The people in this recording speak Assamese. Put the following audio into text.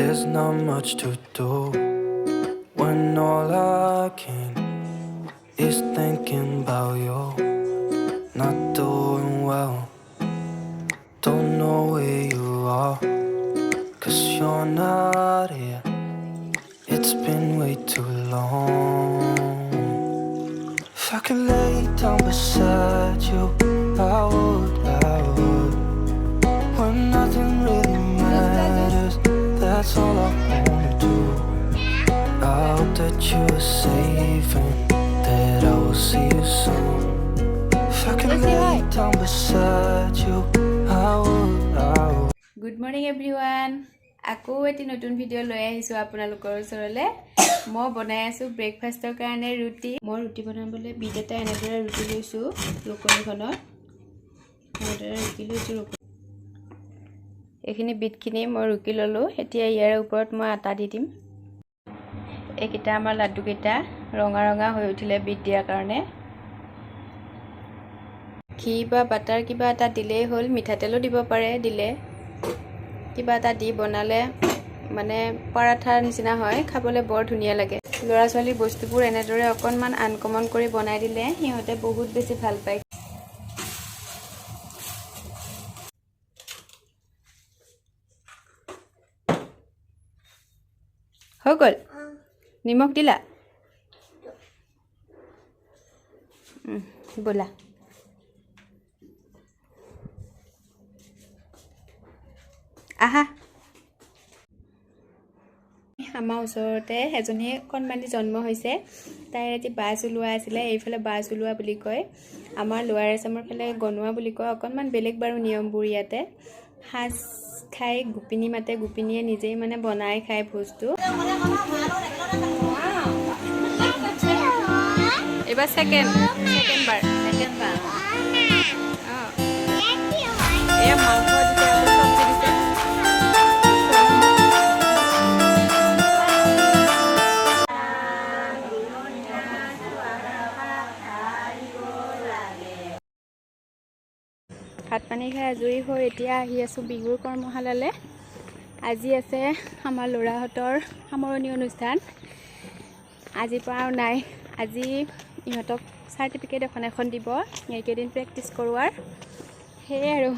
There's not much to do when all I can is thinking about you. Not doing well, don't know where you are, 'cause you're not here. It's been way too long. If I could lay down beside you, I would. When nothing really matters, that's all I wanna do. I hope that you are safe and that I will see you soon. If I could lay down beside you, I would. Good morning everyone. Ako eti notun video loi ahisu আপোনালোকৰ ওচৰলে মই বনাই আছো ব্ৰেকফাষ্টৰ কাৰণে ৰুটি মই ৰুটি বনাবলৈ বিট এটা এনেদৰে ৰুটি লৈছো লোকনিখনত এনেদৰে ৰুটি লৈছো এখিনি বিটখিনি মই ৰুকি ললো এতিয়া ইয়াৰ ওপৰত মই আটা দি দিম একিটা আমাৰ লাড্ডু কেটা ৰঙা ৰঙা হৈ উঠিলে বিট দিয়াৰ কাৰণে ঘি বা বাটাৰ কিবা এটা দিলেই হ'ল মিঠাতেলো দিব পাৰে দিলে কিবা এটা দি বনালে মানে পৰাঠা নিচিনা হয় খাবলৈ বৰ ধুনিয়া লাগে লৰা ছোৱালী বস্তুবোৰ এনেদৰে অকনমান আনকমন কৰি বনাই দিলে হিহঁতে বহুত বেছি ভাল পায় হৈ গল নিমখ দিলা বলা আহা আমাৰ ওচৰতে এজনী কণমানি জন্ম হৈছে তাইৰ এটি বাছ ওলোৱা আছিলে এইফালে বাছ ওলোৱা বুলি কয় আমাৰ লোৱাৰ আসামৰ ফালে গনোৱা বুলি কয় অকনমান বেলেগ বাৰু নিয়মবোৰ ইয়াতে হাঁচ খাই গোপিনী মাতে গোপিনীয়ে নিজেই মানে বনাই খাই ভোজটো এবাৰ সেকেন্ড বাৰ এয়া মাংস দিছে চব্জি দিছে ভাত পানী খাই আজৰি হৈ এতিয়া আহি আছো বিহুৰ কৰ্মশালালে আজি আছে আমাৰ লৰাহতৰ সামৰণি অনুষ্ঠান আজি পাও নাই আজি ইহঁতক সাৰ্টিফিকেট এখন দিব এইকেইদিন প্ৰেক্টিছ কৰোৱাৰ হে আৰু